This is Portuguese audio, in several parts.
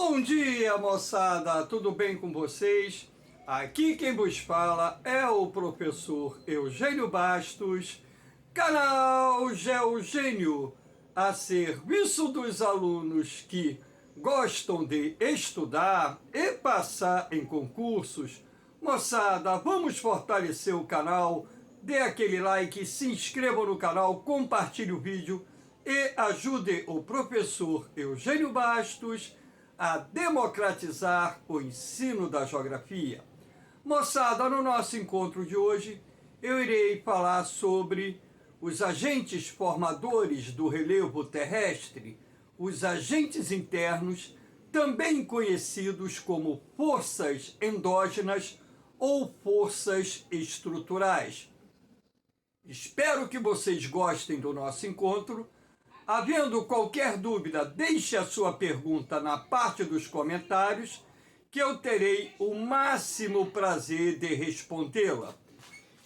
Bom dia, moçada! Tudo bem com vocês? Aqui quem vos fala é o professor Eugênio Bastos, canal Geogênio, a serviço dos alunos que gostam de estudar e passar em concursos. Moçada, vamos fortalecer o canal, dê aquele like, se inscreva no canal, compartilhe o vídeo e ajude o professor Eugênio Bastos a democratizar o ensino da geografia. Moçada, no nosso encontro de hoje, eu irei falar sobre os agentes formadores do relevo terrestre, os agentes internos, também conhecidos como forças endógenas ou forças estruturais. Espero que vocês gostem do nosso encontro. Havendo qualquer dúvida, deixe a sua pergunta na parte dos comentários, que eu terei o máximo prazer de respondê-la.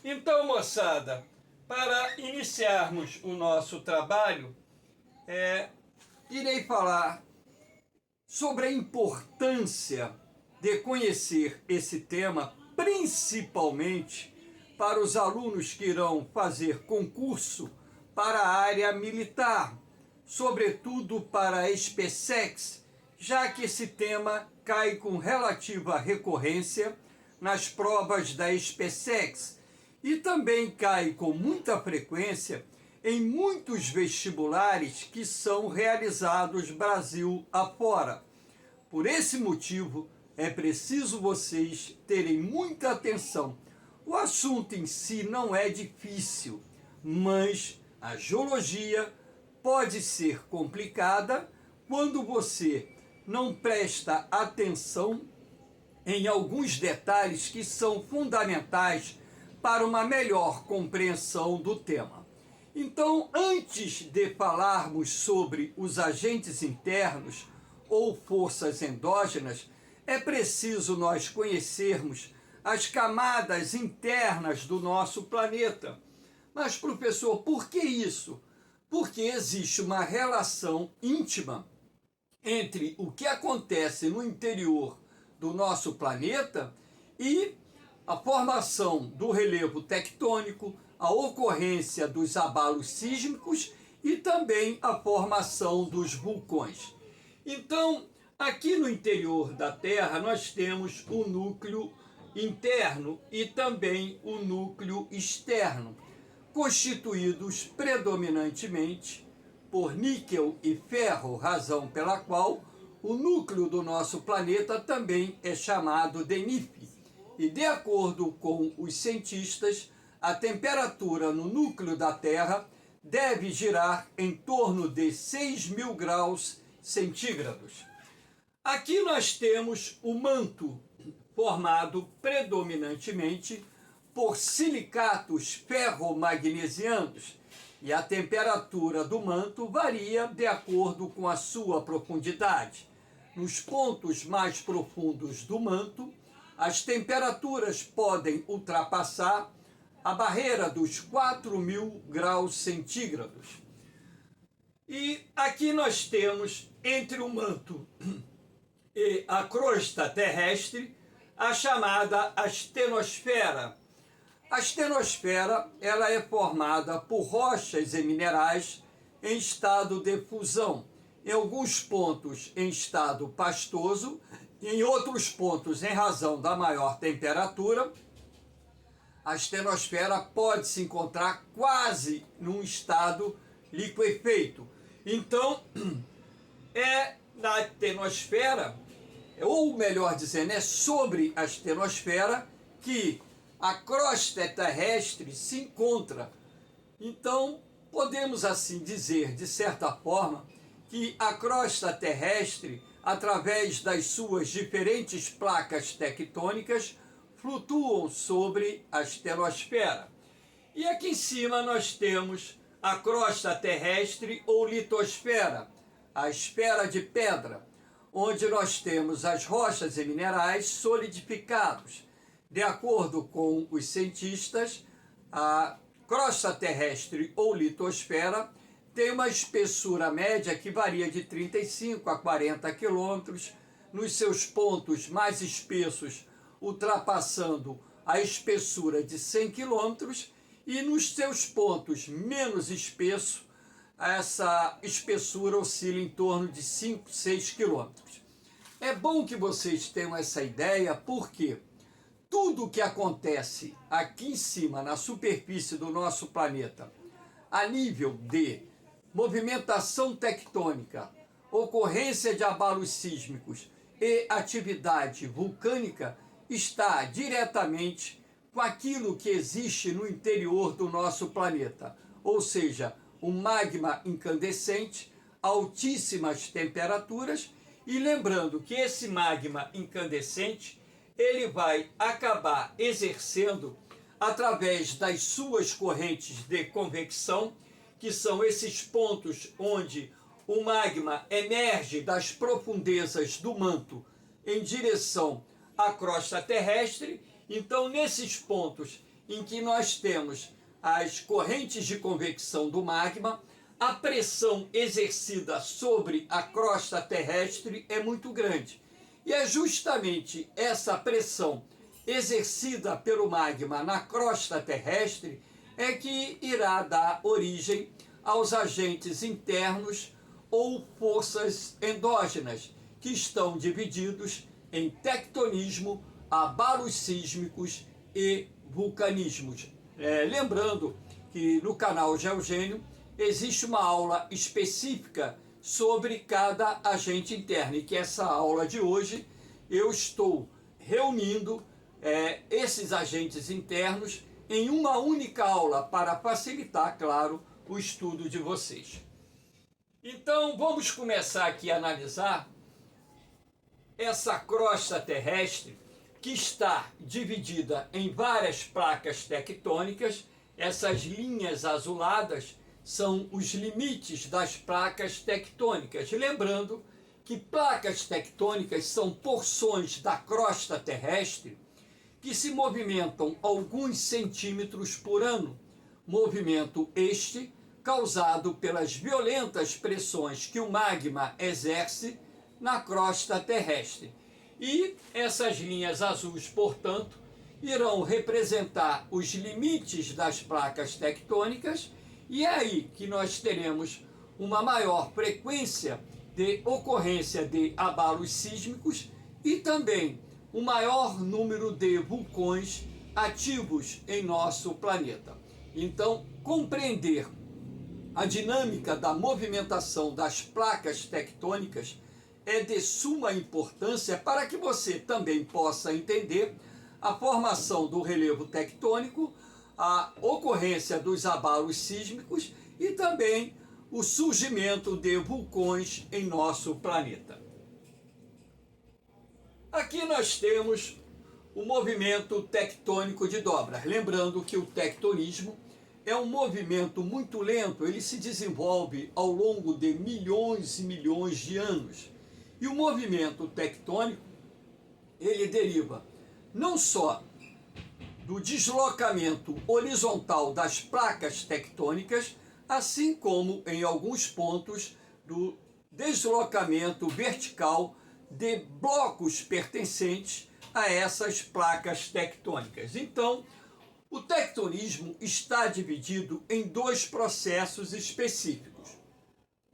Então, moçada, para iniciarmos o nosso trabalho, irei falar sobre a importância de conhecer esse tema, principalmente para os alunos que irão fazer concurso para a área militar, sobretudo para a SpaceX, já que esse tema cai com relativa recorrência nas provas da SpaceX e também cai com muita frequência em muitos vestibulares que são realizados Brasil afora. Por esse motivo, é preciso vocês terem muita atenção. O assunto em si não é difícil, mas a geologia pode ser complicada quando você não presta atenção em alguns detalhes que são fundamentais para uma melhor compreensão do tema. Então, antes de falarmos sobre os agentes internos ou forças endógenas, é preciso nós conhecermos as camadas internas do nosso planeta. Mas, professor, por que isso? Porque existe uma relação íntima entre o que acontece no interior do nosso planeta e a formação do relevo tectônico, a ocorrência dos abalos sísmicos e também a formação dos vulcões. Então, aqui no interior da Terra, nós temos o núcleo interno e também o núcleo externo, constituídos predominantemente por níquel e ferro, razão pela qual o núcleo do nosso planeta também é chamado de NIF. E de acordo com os cientistas, a temperatura no núcleo da Terra deve girar em torno de 6.000 graus centígrados. Aqui nós temos o manto, formado predominantemente por silicatos ferromagnesianos, e a temperatura do manto varia de acordo com a sua profundidade. Nos pontos mais profundos do manto, as temperaturas podem ultrapassar a barreira dos 4.000 graus centígrados. E aqui nós temos, entre o manto e a crosta terrestre, a chamada astenosfera. A astenosfera ela é formada por rochas e minerais em estado de fusão, em alguns pontos em estado pastoso, e em outros pontos, em razão da maior temperatura, a astenosfera pode se encontrar quase num estado liquefeito. Então, é na astenosfera, ou melhor dizendo, é sobre a astenosfera que a crosta terrestre se encontra. Então, podemos assim dizer, de certa forma, que a crosta terrestre, através das suas diferentes placas tectônicas, flutuam sobre a astenosfera. E aqui em cima nós temos a crosta terrestre ou litosfera, a esfera de pedra, onde nós temos as rochas e minerais solidificados. De acordo com os cientistas, a crosta terrestre ou litosfera tem uma espessura média que varia de 35 a 40 quilômetros, nos seus pontos mais espessos, ultrapassando a espessura de 100 quilômetros, e nos seus pontos menos espessos, essa espessura oscila em torno de 5, 6 quilômetros. É bom que vocês tenham essa ideia, porque tudo o que acontece aqui em cima, na superfície do nosso planeta, a nível de movimentação tectônica, ocorrência de abalos sísmicos e atividade vulcânica, está diretamente com aquilo que existe no interior do nosso planeta, ou seja, o magma incandescente, altíssimas temperaturas, e lembrando que esse magma incandescente ele vai acabar exercendo, através das suas correntes de convecção, que são esses pontos onde o magma emerge das profundezas do manto em direção à crosta terrestre. Então, nesses pontos em que nós temos as correntes de convecção do magma, a pressão exercida sobre a crosta terrestre é muito grande. E é justamente essa pressão exercida pelo magma na crosta terrestre é que irá dar origem aos agentes internos ou forças endógenas, que estão divididos em tectonismo, abalos sísmicos e vulcanismos. Lembrando que no canal Geogênio existe uma aula específica sobre cada agente interno, e que essa aula de hoje eu estou reunindo esses agentes internos em uma única aula para facilitar, claro, o estudo de vocês. Então vamos começar aqui a analisar essa crosta terrestre, que está dividida em várias placas tectônicas. Essas linhas azuladas são os limites das placas tectônicas. Lembrando que placas tectônicas são porções da crosta terrestre que se movimentam alguns centímetros por ano, movimento este causado pelas violentas pressões que o magma exerce na crosta terrestre. E essas linhas azuis, portanto, irão representar os limites das placas tectônicas, e é aí que nós teremos uma maior frequência de ocorrência de abalos sísmicos e também um maior número de vulcões ativos em nosso planeta. Então, compreender a dinâmica da movimentação das placas tectônicas é de suma importância para que você também possa entender a formação do relevo tectônico, a ocorrência dos abalos sísmicos e também o surgimento de vulcões em nosso planeta. Aqui nós temos o movimento tectônico de dobras. Lembrando que o tectonismo é um movimento muito lento, ele se desenvolve ao longo de milhões e milhões de anos. E o movimento tectônico, ele deriva não só do deslocamento horizontal das placas tectônicas, assim como, em alguns pontos, do deslocamento vertical de blocos pertencentes a essas placas tectônicas. Então, o tectonismo está dividido em dois processos específicos.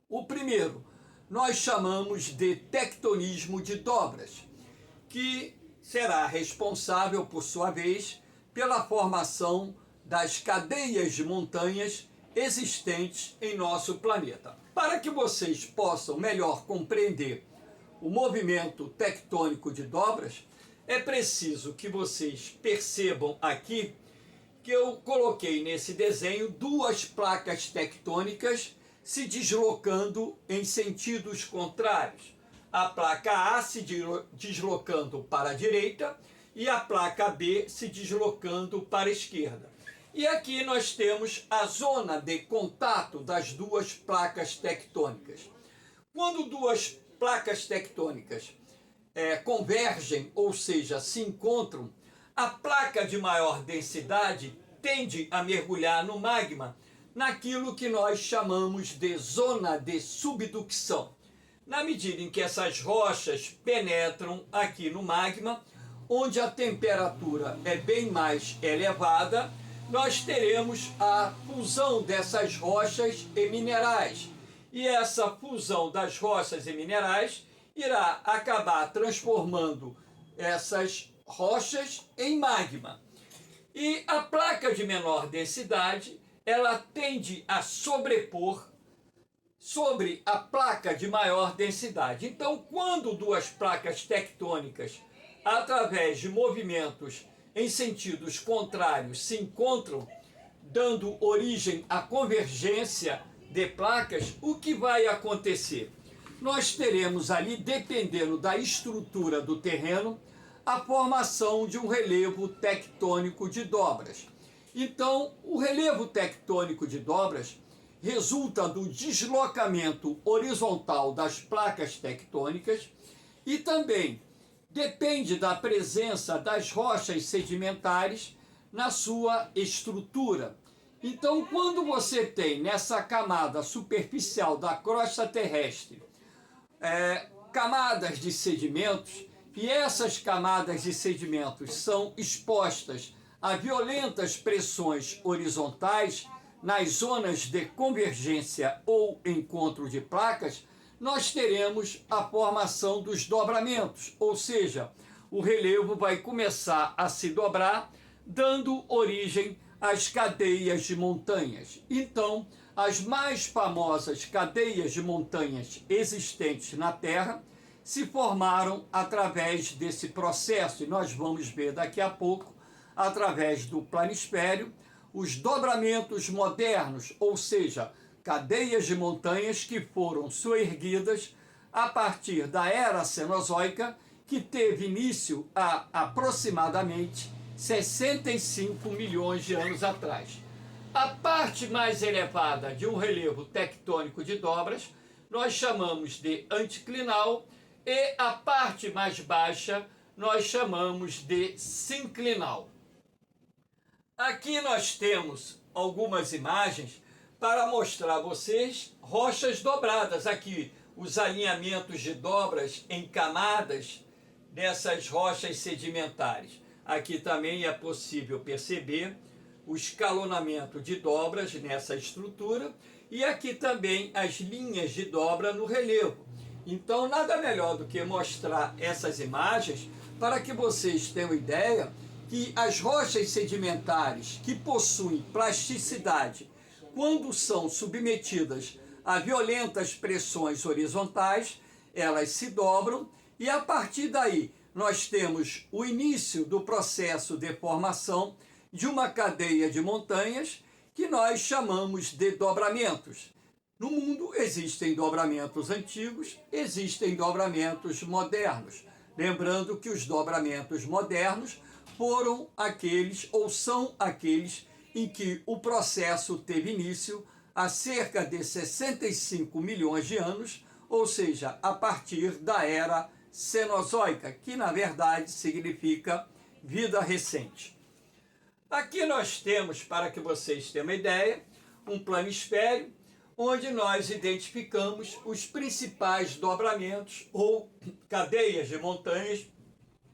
O primeiro nós chamamos de tectonismo de dobras, que será responsável, por sua vez, pela formação das cadeias de montanhas existentes em nosso planeta. Para que vocês possam melhor compreender o movimento tectônico de dobras, é preciso que vocês percebam aqui que eu coloquei nesse desenho duas placas tectônicas se deslocando em sentidos contrários. A placa A se deslocando para a direita e a placa B se deslocando para a esquerda. E aqui nós temos a zona de contato das duas placas tectônicas. Quando duas placas tectônicas convergem, ou seja, se encontram, a placa de maior densidade tende a mergulhar no magma, naquilo que nós chamamos de zona de subducção. na medida em que essas rochas penetram aqui no magma, onde a temperatura é bem mais elevada, nós teremos a fusão dessas rochas e minerais. E essa fusão das rochas e minerais irá acabar transformando essas rochas em magma. E a placa de menor densidade, ela tende a sobrepor sobre a placa de maior densidade. Então, quando duas placas tectônicas, através de movimentos em sentidos contrários, se encontram, dando origem à convergência de placas, o que vai acontecer? Nós teremos ali, dependendo da estrutura do terreno, a formação de um relevo tectônico de dobras. Então, o relevo tectônico de dobras resulta do deslocamento horizontal das placas tectônicas e também depende da presença das rochas sedimentares na sua estrutura. Então, quando você tem nessa camada superficial da crosta terrestre camadas de sedimentos, e essas camadas de sedimentos são expostas a violentas pressões horizontais nas zonas de convergência ou encontro de placas, nós teremos a formação dos dobramentos, ou seja, o relevo vai começar a se dobrar, dando origem às cadeias de montanhas. Então, as mais famosas cadeias de montanhas existentes na Terra se formaram através desse processo, e nós vamos ver daqui a pouco, através do planisfério, os dobramentos modernos, ou seja, cadeias de montanhas que foram soerguidas a partir da era Cenozoica, que teve início há aproximadamente 65 milhões de anos atrás. A parte mais elevada de um relevo tectônico de dobras nós chamamos de anticlinal, e a parte mais baixa nós chamamos de sinclinal. Aqui nós temos algumas imagens para mostrar a vocês rochas dobradas. Aqui os alinhamentos de dobras em camadas dessas rochas sedimentares. Aqui também é possível perceber o escalonamento de dobras nessa estrutura e aqui também as linhas de dobra no relevo. Então, nada melhor do que mostrar essas imagens para que vocês tenham ideia que as rochas sedimentares que possuem plasticidade, quando são submetidas a violentas pressões horizontais, elas se dobram e a partir daí nós temos o início do processo de formação de uma cadeia de montanhas que nós chamamos de dobramentos. No mundo existem dobramentos antigos, existem dobramentos modernos. Lembrando que os dobramentos modernos foram aqueles ou são aqueles em que o processo teve início há cerca de 65 milhões de anos, ou seja, a partir da era Cenozoica, que na verdade significa vida recente. Aqui nós temos, para que vocês tenham uma ideia, um planisfério, onde nós identificamos os principais dobramentos ou cadeias de montanhas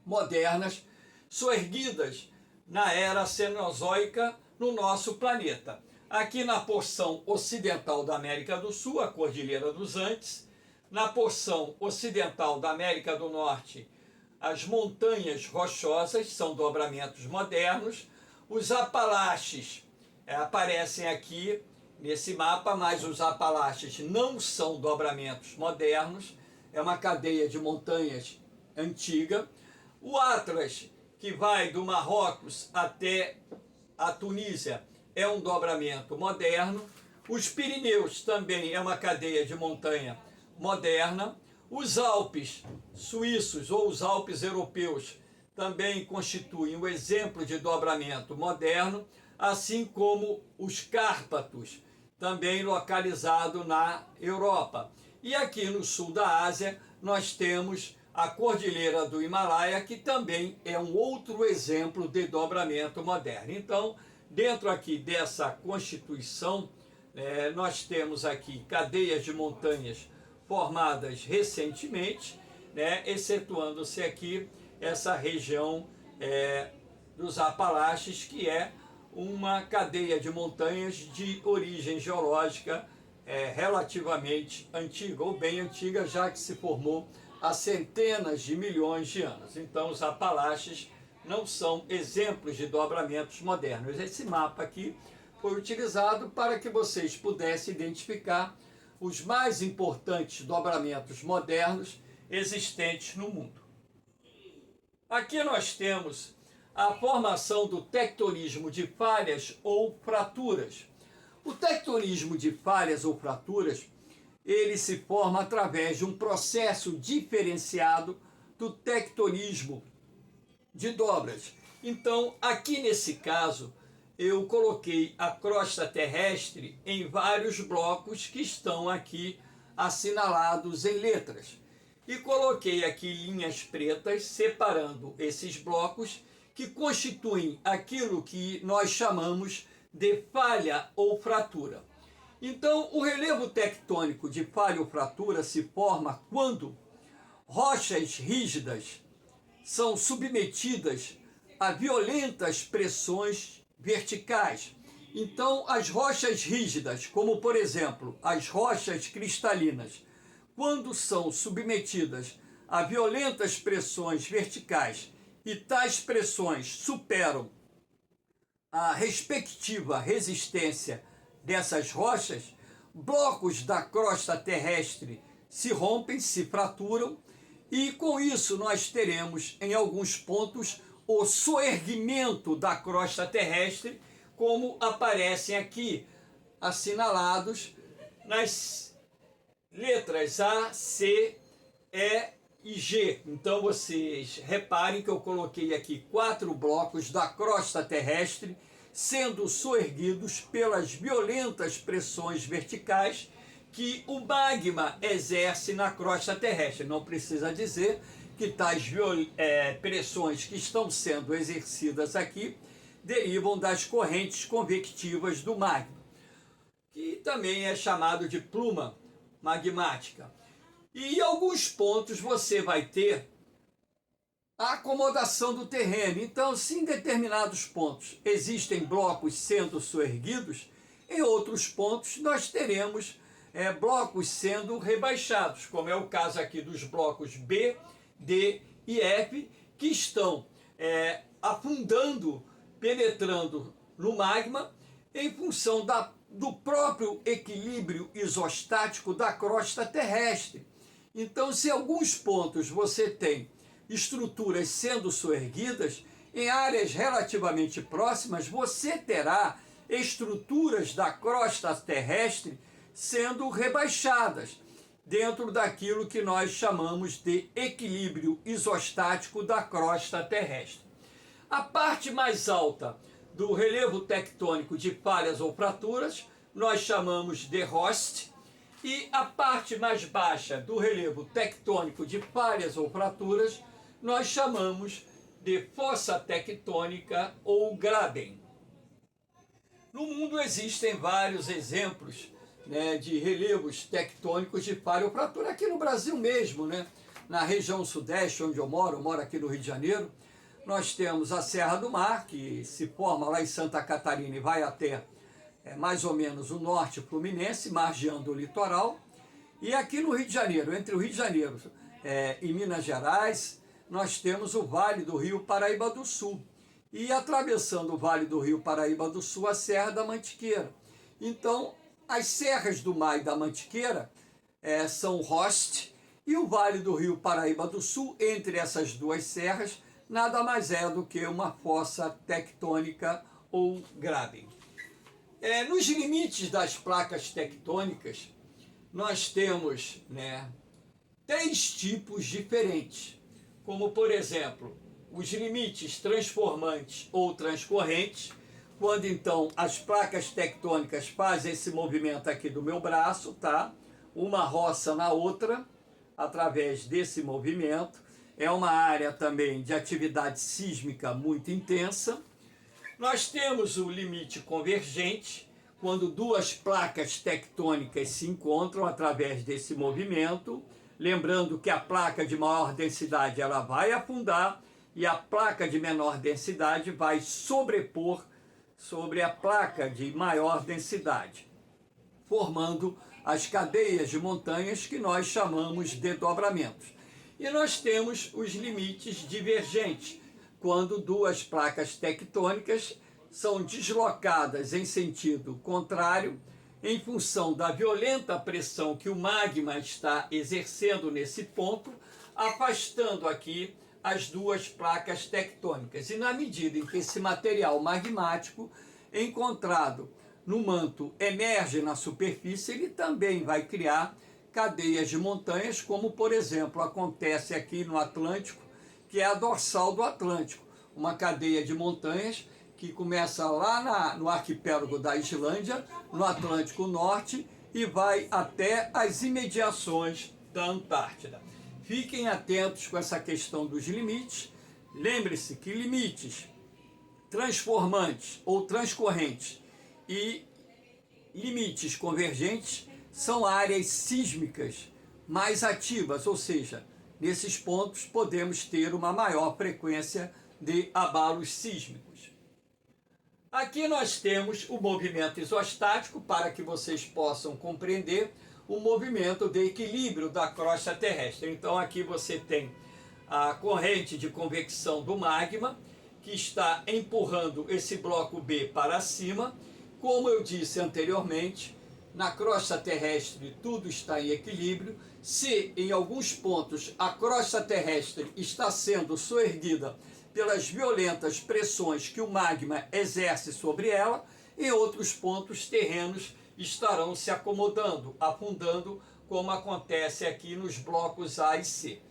modernas soerguidas na era Cenozoica no nosso planeta. Aqui na porção ocidental da América do Sul, a Cordilheira dos Andes, na porção ocidental da América do Norte, as montanhas rochosas são dobramentos modernos. Os Apalaches aparecem aqui nesse mapa, mas os Apalaches não são dobramentos modernos, é uma cadeia de montanhas antiga. O Atlas, que vai do Marrocos até a Tunísia, é um dobramento moderno. Os Pirineus também é uma cadeia de montanha moderna. Os Alpes suíços ou os Alpes europeus também constituem um exemplo de dobramento moderno, assim como os Cárpatos, também localizado na Europa. E aqui no sul da Ásia nós temos a Cordilheira do Himalaia, que também é um outro exemplo de dobramento moderno. Então, dentro aqui dessa constituição, nós temos aqui cadeias de montanhas formadas recentemente, né, excetuando-se aqui essa região dos Apalaches, que é uma cadeia de montanhas de origem geológica relativamente antiga, ou bem antiga, já que se formou há centenas de milhões de anos. Então, os Apalaches não são exemplos de dobramentos modernos. Esse mapa aqui foi utilizado para que vocês pudessem identificar os mais importantes dobramentos modernos existentes no mundo. Aqui nós temos a formação do tectonismo de falhas ou fraturas. O tectonismo de falhas ou fraturas, ele se forma através de um processo diferenciado do tectonismo de dobras. Então, aqui nesse caso, eu coloquei a crosta terrestre em vários blocos que estão aqui assinalados em letras. E coloquei aqui linhas pretas separando esses blocos que constituem aquilo que nós chamamos de falha ou fratura. Então, o relevo tectônico de falha ou fratura se forma quando rochas rígidas são submetidas a violentas pressões verticais. Então, as rochas rígidas, como por exemplo as rochas cristalinas, quando são submetidas a violentas pressões verticais e tais pressões superam a respectiva resistência dessas rochas, blocos da crosta terrestre se rompem, se fraturam, e com isso nós teremos em alguns pontos o soerguimento da crosta terrestre, como aparecem aqui assinalados nas letras A, C, E e G. Então vocês reparem que eu coloquei aqui 4 blocos da crosta terrestre sendo soerguidos pelas violentas pressões verticais que o magma exerce na crosta terrestre. Não precisa dizer que tais pressões que estão sendo exercidas aqui derivam das correntes convectivas do magma, que também é chamado de pluma magmática. E em alguns pontos você vai ter a acomodação do terreno. Então, se em determinados pontos existem blocos sendo soerguidos, em outros pontos nós teremos blocos sendo rebaixados, como é o caso aqui dos blocos B, D e F, que estão afundando, penetrando no magma, em função do próprio equilíbrio isostático da crosta terrestre. Então, se em alguns pontos você tem estruturas sendo soerguidas, em áreas relativamente próximas você terá estruturas da crosta terrestre sendo rebaixadas, dentro daquilo que nós chamamos de equilíbrio isostático da crosta terrestre. A parte mais alta do relevo tectônico de falhas ou fraturas nós chamamos de host, e a parte mais baixa do relevo tectônico de falhas ou fraturas nós chamamos de fossa tectônica ou graben. No mundo existem vários exemplos, né, de relevos tectônicos de falha ou fratura. Aqui no Brasil mesmo, né, na região sudeste onde eu moro aqui no Rio de Janeiro, nós temos a Serra do Mar, que se forma lá em Santa Catarina e vai até mais ou menos o norte fluminense, margeando o litoral. E aqui no Rio de Janeiro, entre o Rio de Janeiro e Minas Gerais, nós temos o Vale do Rio Paraíba do Sul. E atravessando o Vale do Rio Paraíba do Sul, a Serra da Mantiqueira. Então, as serras do Mar e da Mantiqueira são host, e o Vale do Rio Paraíba do Sul, entre essas duas serras, nada mais é do que uma fossa tectônica ou graben. Nos limites das placas tectônicas, nós temos 3 tipos diferentes, como por exemplo, os limites transformantes ou transcorrentes, quando então as placas tectônicas fazem esse movimento aqui do meu braço, tá? Uma roça na outra, através desse movimento. É uma área também de atividade sísmica muito intensa. Nós temos o limite convergente, quando duas placas tectônicas se encontram através desse movimento, lembrando que a placa de maior densidade ela vai afundar e a placa de menor densidade vai sobrepor sobre a placa de maior densidade, formando as cadeias de montanhas que nós chamamos de dobramentos. E nós temos os limites divergentes, quando duas placas tectônicas são deslocadas em sentido contrário, em função da violenta pressão que o magma está exercendo nesse ponto, afastando aqui as duas placas tectônicas. E na medida em que esse material magmático encontrado no manto emerge na superfície, ele também vai criar cadeias de montanhas, como por exemplo acontece aqui no Atlântico, que é a dorsal do Atlântico, uma cadeia de montanhas que começa lá no arquipélago da Islândia, no Atlântico Norte, e vai até as imediações da Antártida. Fiquem atentos com essa questão dos limites. Lembre-se que limites transformantes ou transcorrentes e limites convergentes são áreas sísmicas mais ativas, ou seja, nesses pontos podemos ter uma maior frequência de abalos sísmicos. Aqui nós temos o movimento isostático, para que vocês possam compreender o movimento de equilíbrio da crosta terrestre. Então aqui você tem a corrente de convecção do magma, que está empurrando esse bloco B para cima. Como eu disse anteriormente, na crosta terrestre tudo está em equilíbrio. Se em alguns pontos a crosta terrestre está sendo soerguida pelas violentas pressões que o magma exerce sobre ela, em outros pontos terrenos estarão se acomodando, afundando, como acontece aqui nos blocos A e C.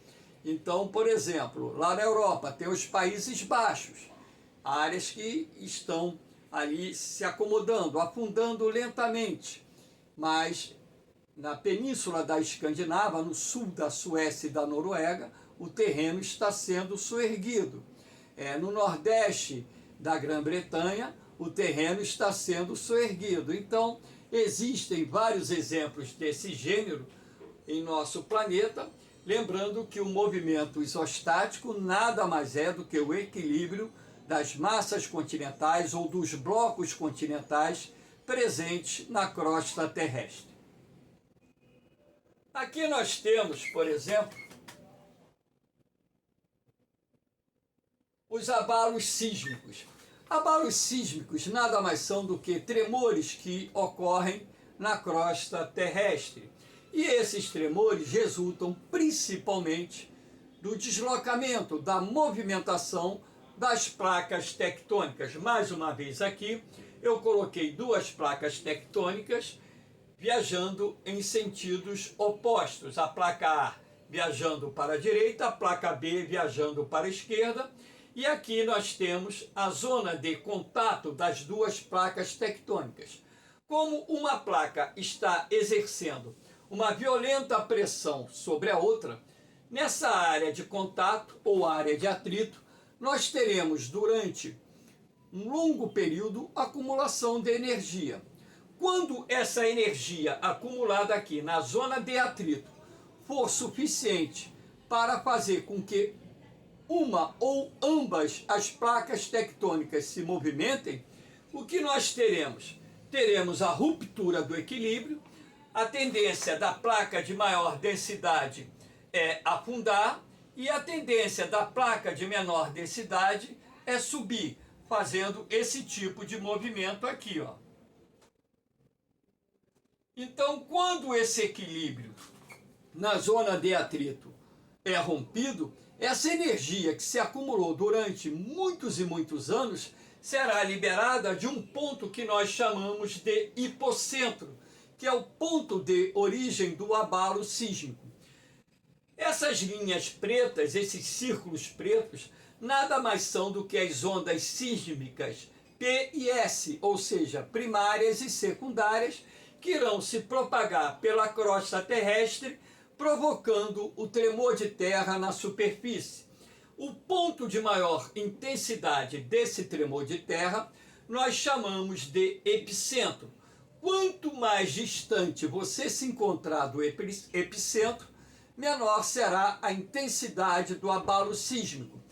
Então, por exemplo, lá na Europa tem os Países Baixos, áreas que estão ali se acomodando, afundando lentamente, mas na península da Escandinava, no sul da Suécia e da Noruega, o terreno está sendo soerguido. No nordeste da Grã-Bretanha, o terreno está sendo soerguido. Então, existem vários exemplos desse gênero em nosso planeta, lembrando que o movimento isostático nada mais é do que o equilíbrio das massas continentais ou dos blocos continentais presentes na crosta terrestre. Aqui nós temos, por exemplo, os abalos sísmicos. Abalos sísmicos nada mais são do que tremores que ocorrem na crosta terrestre. E esses tremores resultam principalmente do deslocamento, da movimentação das placas tectônicas. Mais uma vez aqui, eu coloquei duas placas tectônicas viajando em sentidos opostos. A placa A viajando para a direita, a placa B viajando para a esquerda. E aqui nós temos a zona de contato das duas placas tectônicas. Como uma placa está exercendo uma violenta pressão sobre a outra, nessa área de contato ou área de atrito, nós teremos durante um longo período acumulação de energia. Quando essa energia acumulada aqui na zona de atrito for suficiente para fazer com que uma ou ambas as placas tectônicas se movimentem, o que nós teremos? Teremos a ruptura do equilíbrio, a tendência da placa de maior densidade é afundar e a tendência da placa de menor densidade é subir, fazendo esse tipo de movimento aqui, ó. Então, quando esse equilíbrio na zona de atrito é rompido, essa energia que se acumulou durante muitos e muitos anos será liberada de um ponto que nós chamamos de hipocentro, que é o ponto de origem do abalo sísmico. Essas linhas pretas, esses círculos pretos, nada mais são do que as ondas sísmicas P e S, ou seja, primárias e secundárias, que irão se propagar pela crosta terrestre, provocando o tremor de terra na superfície. O ponto de maior intensidade desse tremor de terra nós chamamos de epicentro. quanto mais distante você se encontrar do epicentro, menor será a intensidade do abalo sísmico.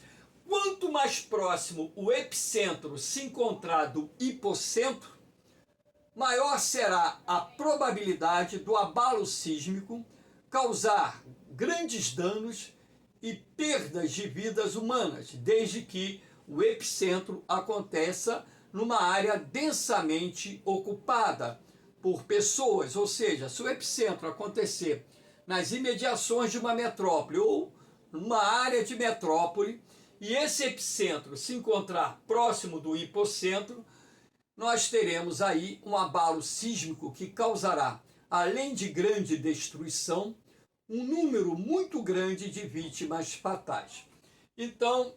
Quanto mais próximo o epicentro se encontrar do hipocentro, maior será a probabilidade do abalo sísmico causar grandes danos e perdas de vidas humanas, desde que o epicentro aconteça numa área densamente ocupada por pessoas, ou seja, se o epicentro acontecer nas imediações de uma metrópole ou numa área de metrópole e esse epicentro se encontrar próximo do hipocentro, nós teremos aí um abalo sísmico que causará, além de grande destruição, um número muito grande de vítimas fatais. Então,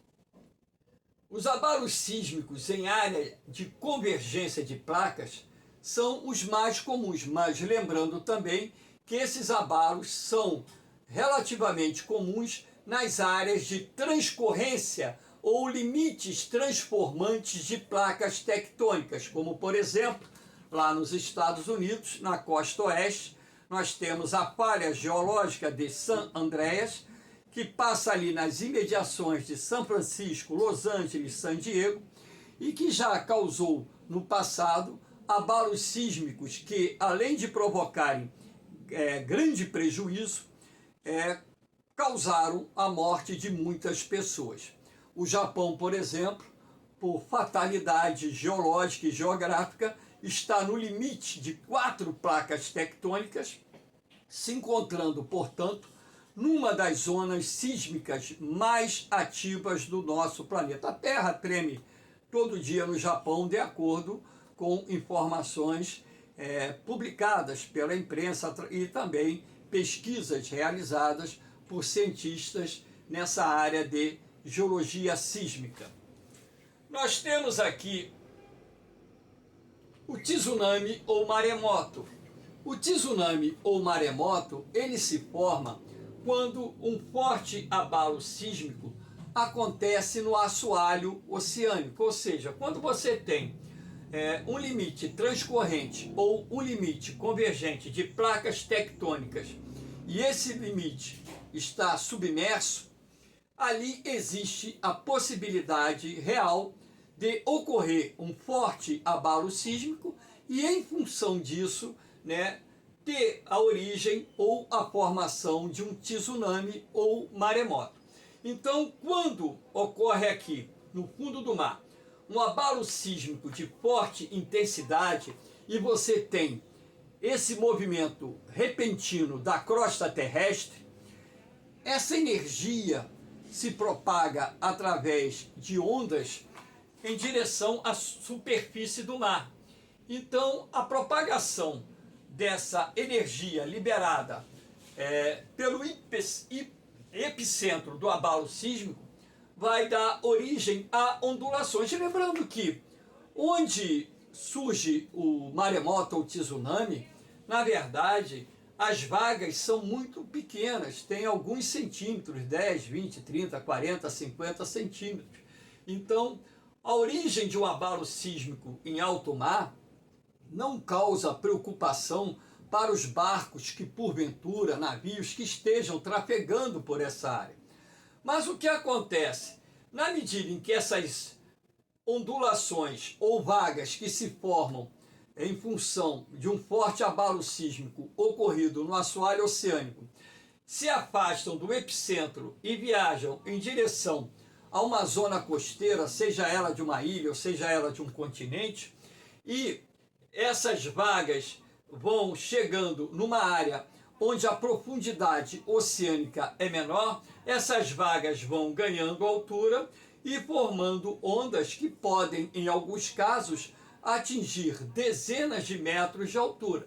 os abalos sísmicos em área de convergência de placas são os mais comuns, mas lembrando também que esses abalos são relativamente comuns nas áreas de transcorrência ou limites transformantes de placas tectônicas, como por exemplo, lá nos Estados Unidos, na costa oeste, nós temos a falha geológica de San Andreas, que passa ali nas imediações de São Francisco, Los Angeles, San Diego, e que já causou no passado abalos sísmicos que, além de provocarem grande prejuízo, causaram a morte de muitas pessoas. O Japão, por exemplo, por fatalidade geológica e geográfica, está no limite de 4 placas tectônicas, se encontrando, portanto, numa das zonas sísmicas mais ativas do nosso planeta. A Terra treme todo dia no Japão, de acordo com informações publicadas pela imprensa e também pesquisas realizadas por cientistas nessa área de geologia sísmica. Nós temos aqui o tsunami ou maremoto. O tsunami ou maremoto, ele se forma quando um forte abalo sísmico acontece no assoalho oceânico, ou seja, quando você tem um limite transcorrente ou um limite convergente de placas tectônicas e esse limite está submerso, ali existe a possibilidade real de ocorrer um forte abalo sísmico e, em função disso, ter a origem ou a formação de um tsunami ou maremoto. Então, quando ocorre aqui, no fundo do mar, um abalo sísmico de forte intensidade e você tem esse movimento repentino da crosta terrestre, essa energia se propaga através de ondas em direção à superfície do mar. Então, a propagação dessa energia liberada pelo epicentro do abalo sísmico vai dar origem a ondulações. E lembrando que onde surge o maremoto ou tsunami, na verdade, as vagas são muito pequenas, tem alguns centímetros, 10, 20, 30, 40, 50 centímetros. Então, a origem de um abalo sísmico em alto mar não causa preocupação para os barcos que, porventura, navios que estejam trafegando por essa área. Mas o que acontece? Na medida em que essas ondulações ou vagas que se formam em função de um forte abalo sísmico ocorrido no assoalho oceânico se afastam do epicentro e viajam em direção a uma zona costeira, seja ela de uma ilha ou seja ela de um continente, e essas vagas vão chegando numa área onde a profundidade oceânica é menor, essas vagas vão ganhando altura e formando ondas que podem, em alguns casos, atingir dezenas de metros de altura.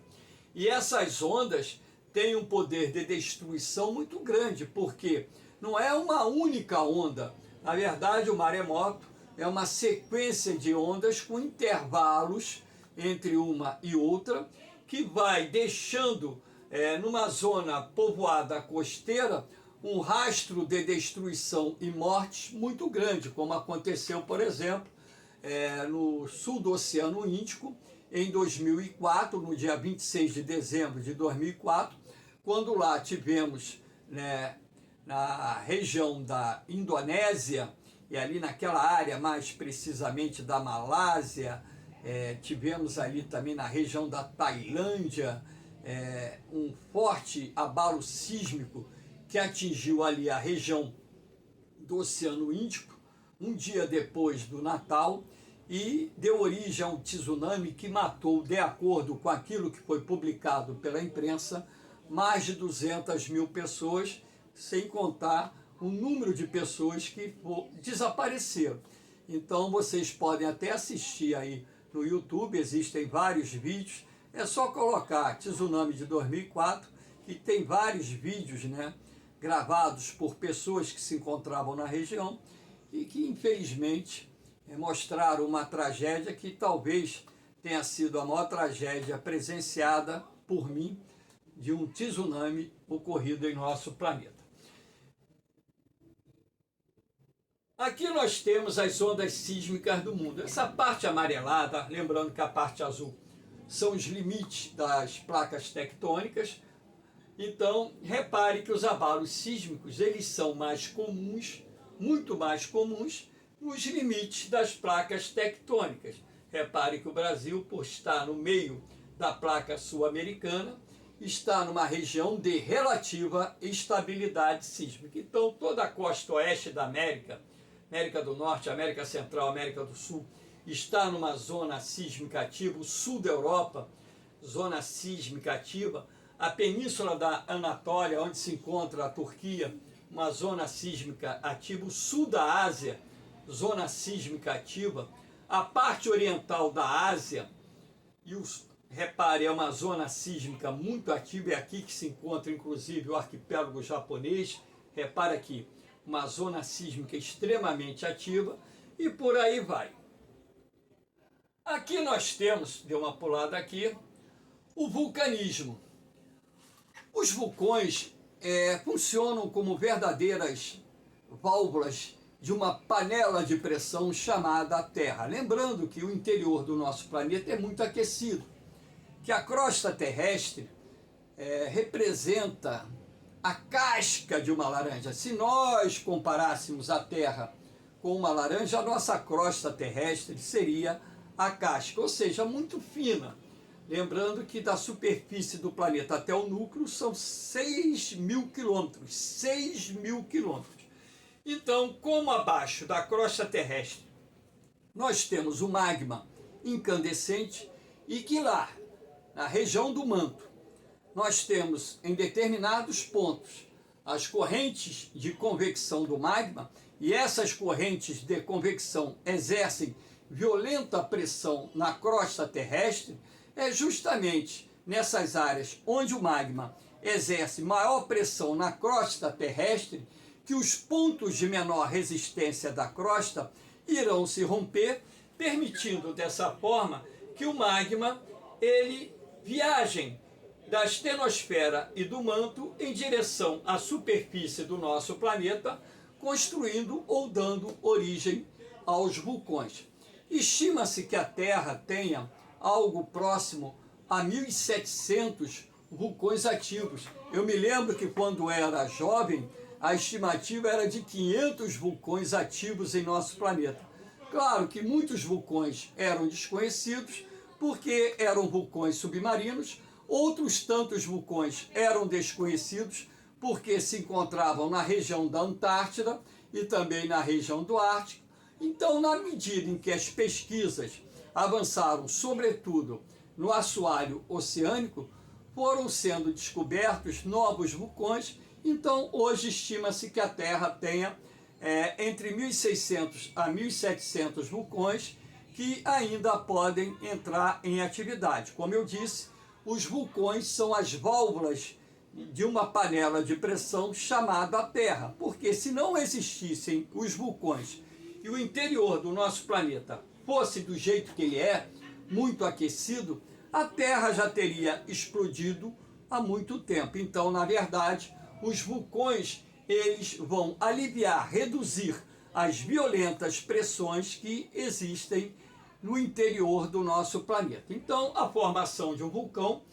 E essas ondas têm um poder de destruição muito grande, porque não é uma única onda. Na verdade, o maremoto é uma sequência de ondas com intervalos entre uma e outra, que vai deixando numa zona povoada costeira um rastro de destruição e mortes muito grande, como aconteceu, por exemplo, no sul do Oceano Índico em 2004, no dia 26 de dezembro de 2004, quando lá tivemos, né, na região da Indonésia, e ali naquela área, mais precisamente da Malásia, tivemos ali também na região da Tailândia, um forte abalo sísmico que atingiu ali a região do Oceano Índico, um dia depois do Natal, e deu origem a um tsunami que matou, de acordo com aquilo que foi publicado pela imprensa, mais de 200 mil pessoas, sem contar o número de pessoas que desapareceram. Então vocês podem até assistir aí no YouTube, existem vários vídeos, é só colocar tsunami de 2004, que tem vários vídeos, né, gravados por pessoas que se encontravam na região e que infelizmente mostraram uma tragédia que talvez tenha sido a maior tragédia presenciada por mim de um tsunami ocorrido em nosso planeta. Aqui nós temos as ondas sísmicas do mundo. Essa parte amarelada, lembrando que a parte azul são os limites das placas tectônicas. Então, repare que os abalos sísmicos, eles são mais comuns, muito mais comuns, nos limites das placas tectônicas. Repare que o Brasil, por estar no meio da placa sul-americana, está numa região de relativa estabilidade sísmica. Então, toda a costa oeste da América, América do Norte, América Central, América do Sul, está numa zona sísmica ativa, o sul da Europa, zona sísmica ativa, a península da Anatólia, onde se encontra a Turquia, uma zona sísmica ativa, o sul da Ásia, zona sísmica ativa, a parte oriental da Ásia, repare, é uma zona sísmica muito ativa, é aqui que se encontra inclusive o arquipélago japonês, repare aqui, uma zona sísmica extremamente ativa, e por aí vai. Aqui nós temos, deu uma pulada aqui, o vulcanismo. Os vulcões funcionam como verdadeiras válvulas de uma panela de pressão chamada Terra. Lembrando que o interior do nosso planeta é muito aquecido, que a crosta terrestre representa a casca de uma laranja. Se nós comparássemos a Terra com uma laranja, a nossa crosta terrestre seria a casca, ou seja, muito fina. Lembrando que da superfície do planeta até o núcleo são 6.000 quilômetros. 6.000 quilômetros. Então, como abaixo da crosta terrestre nós temos o magma incandescente e que lá, na região do manto, nós temos em determinados pontos as correntes de convecção do magma, e essas correntes de convecção exercem violenta pressão na crosta terrestre. É justamente nessas áreas onde o magma exerce maior pressão na crosta terrestre que os pontos de menor resistência da crosta irão se romper, permitindo dessa forma que o magma ele viaje da estenosfera e do manto em direção à superfície do nosso planeta, construindo ou dando origem aos vulcões. Estima-se que a Terra tenha algo próximo a 1.700 vulcões ativos. Eu me lembro que quando era jovem, a estimativa era de 500 vulcões ativos em nosso planeta. Claro que muitos vulcões eram desconhecidos, porque eram vulcões submarinos, outros tantos vulcões eram desconhecidos, porque se encontravam na região da Antártida e também na região do Ártico. Então, na medida em que as pesquisas avançaram, sobretudo no assoalho oceânico, foram sendo descobertos novos vulcões. Então, hoje estima-se que a Terra tenha entre 1.600 a 1.700 vulcões que ainda podem entrar em atividade. Como eu disse, os vulcões são as válvulas de uma panela de pressão chamada Terra, porque se não existissem os vulcões e o interior do nosso planeta fosse do jeito que ele é, muito aquecido, a Terra já teria explodido há muito tempo. Então, na verdade, os vulcões eles vão aliviar, reduzir as violentas pressões que existem no interior do nosso planeta. Então, a formação de um vulcão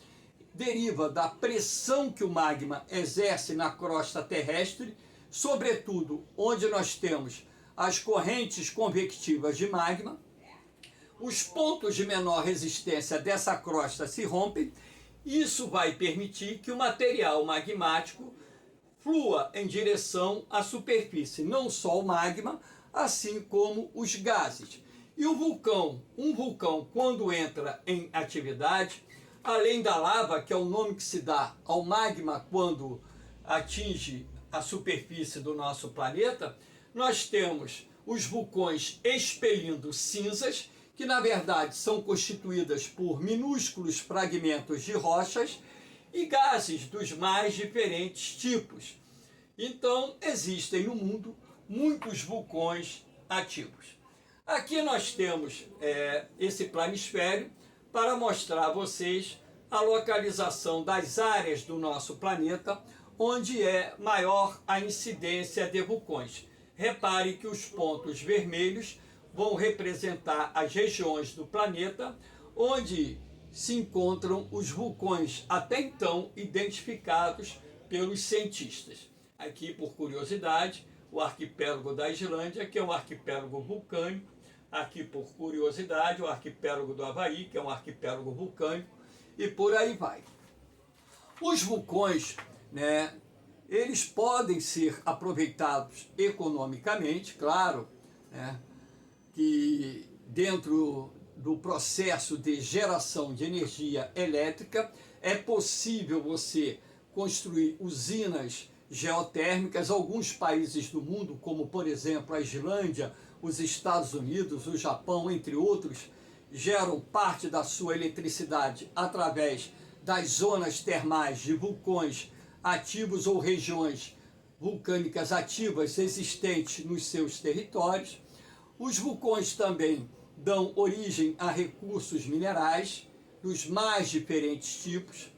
deriva da pressão que o magma exerce na crosta terrestre, sobretudo onde nós temos as correntes convectivas de magma. Os pontos de menor resistência dessa crosta se rompem. Isso vai permitir que o material magmático flua em direção à superfície, não só o magma, assim como os gases. E um vulcão, quando entra em atividade, além da lava, que é o nome que se dá ao magma quando atinge a superfície do nosso planeta, nós temos os vulcões expelindo cinzas, que na verdade são constituídas por minúsculos fragmentos de rochas e gases dos mais diferentes tipos. Então, existem no mundo muitos vulcões ativos. Aqui nós temos esse planisfério para mostrar a vocês a localização das áreas do nosso planeta onde é maior a incidência de vulcões. Repare que os pontos vermelhos vão representar as regiões do planeta onde se encontram os vulcões até então identificados pelos cientistas. Aqui, por curiosidade, o arquipélago da Islândia, que é um arquipélago vulcânico. Aqui, por curiosidade, o arquipélago do Havaí, que é um arquipélago vulcânico, e por aí vai. Os vulcões, eles podem ser aproveitados economicamente, claro, que dentro do processo de geração de energia elétrica é possível você construir usinas geotérmicas. Alguns países do mundo, como por exemplo a Islândia, os Estados Unidos, o Japão, entre outros, geram parte da sua eletricidade através das zonas termais de vulcões ativos ou regiões vulcânicas ativas existentes nos seus territórios. Os vulcões também dão origem a recursos minerais dos mais diferentes tipos.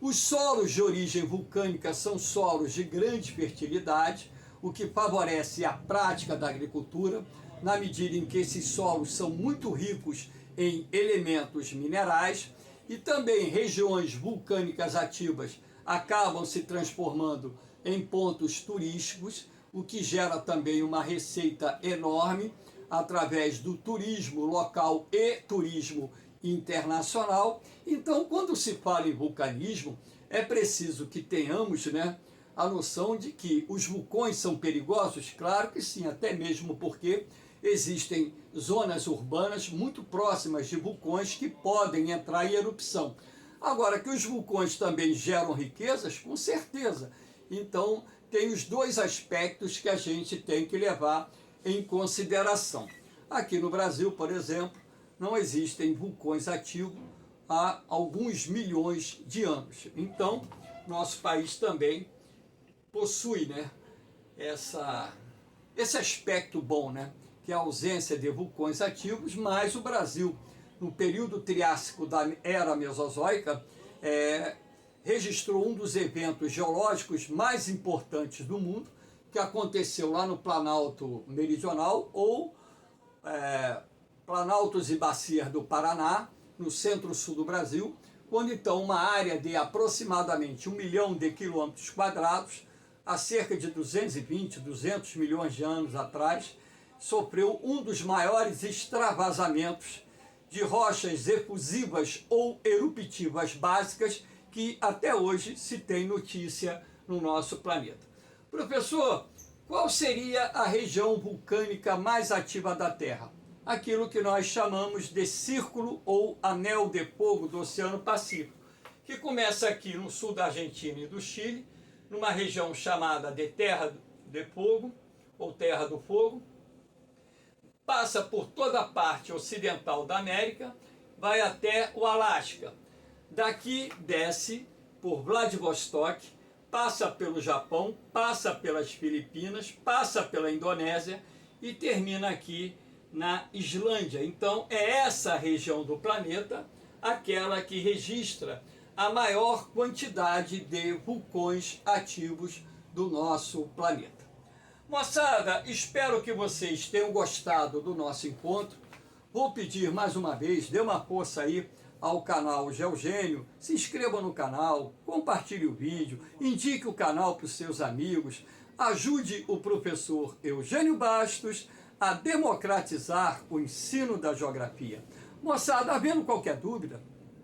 Os solos de origem vulcânica são solos de grande fertilidade, o que favorece a prática da agricultura, na medida em que esses solos são muito ricos em elementos minerais, e também regiões vulcânicas ativas acabam se transformando em pontos turísticos, o que gera também uma receita enorme através do turismo local e turismo internacional. Então, quando se fala em vulcanismo, é preciso que tenhamos a noção de que os vulcões são perigosos. Claro que sim, até mesmo porque existem zonas urbanas muito próximas de vulcões que podem entrar em erupção. Agora, que os vulcões também geram riquezas, com certeza. Então, tem os dois aspectos que a gente tem que levar em consideração. Aqui no Brasil, por exemplo, não existem vulcões ativos há alguns milhões de anos. Então, nosso país também possui esse aspecto bom, que é a ausência de vulcões ativos, mas o Brasil, no período Triássico da Era Mesozoica, registrou um dos eventos geológicos mais importantes do mundo, que aconteceu lá no Planalto Meridional, ou Planaltos e Bacias do Paraná, no centro-sul do Brasil, quando então uma área de aproximadamente 1 milhão de quilômetros quadrados, há cerca de 220, 200 milhões de anos atrás, sofreu um dos maiores extravasamentos de rochas efusivas ou eruptivas básicas que até hoje se tem notícia no nosso planeta. Professor, qual seria a região vulcânica mais ativa da Terra? Aquilo que nós chamamos de círculo ou anel de fogo do Oceano Pacífico, que começa aqui no sul da Argentina e do Chile, numa região chamada de Terra de Fogo, ou Terra do Fogo, passa por toda a parte ocidental da América, vai até o Alasca. Daqui desce por Vladivostok, passa pelo Japão, passa pelas Filipinas, passa pela Indonésia e termina aqui na Islândia. Então é essa região do planeta aquela que registra a maior quantidade de vulcões ativos do nosso planeta. Moçada, espero que vocês tenham gostado do nosso encontro. vou pedir mais uma vez, dê uma força aí ao canal Geogênio, se inscreva no canal, compartilhe o vídeo, indique o canal para os seus amigos, ajude o professor Eugênio Bastos a democratizar o ensino da geografia. Moçada, havendo qualquer dúvida,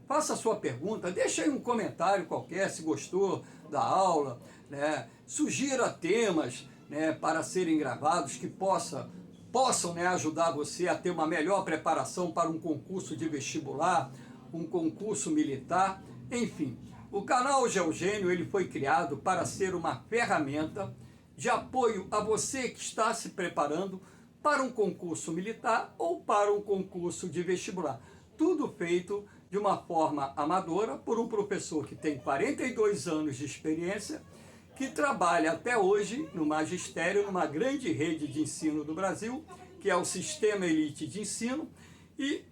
faça a sua pergunta, deixe aí um comentário qualquer, se gostou da aula, né? Sugira temas, né, para serem gravados que possam, né, ajudar você a ter uma melhor preparação para um concurso de vestibular, um concurso militar, enfim. O canal Geogênio ele foi criado para ser uma ferramenta de apoio a você que está se preparando para um concurso militar ou para um concurso de vestibular. Tudo feito de uma forma amadora por um professor que tem 42 anos de experiência, que trabalha até hoje no magistério, numa grande rede de ensino do Brasil, que é o Sistema Elite de Ensino, e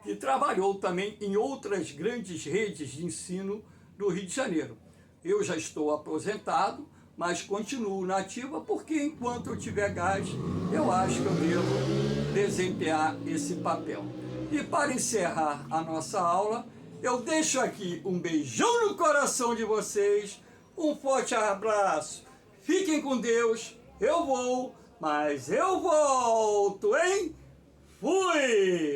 que trabalhou também em outras grandes redes de ensino do Rio de Janeiro. Eu já estou aposentado, mas continuo na ativa porque enquanto eu tiver gás, eu acho que eu devo desempenhar esse papel. E para encerrar a nossa aula, eu deixo aqui um beijão no coração de vocês, um forte abraço, fiquem com Deus, eu vou, mas eu volto, hein? Fui!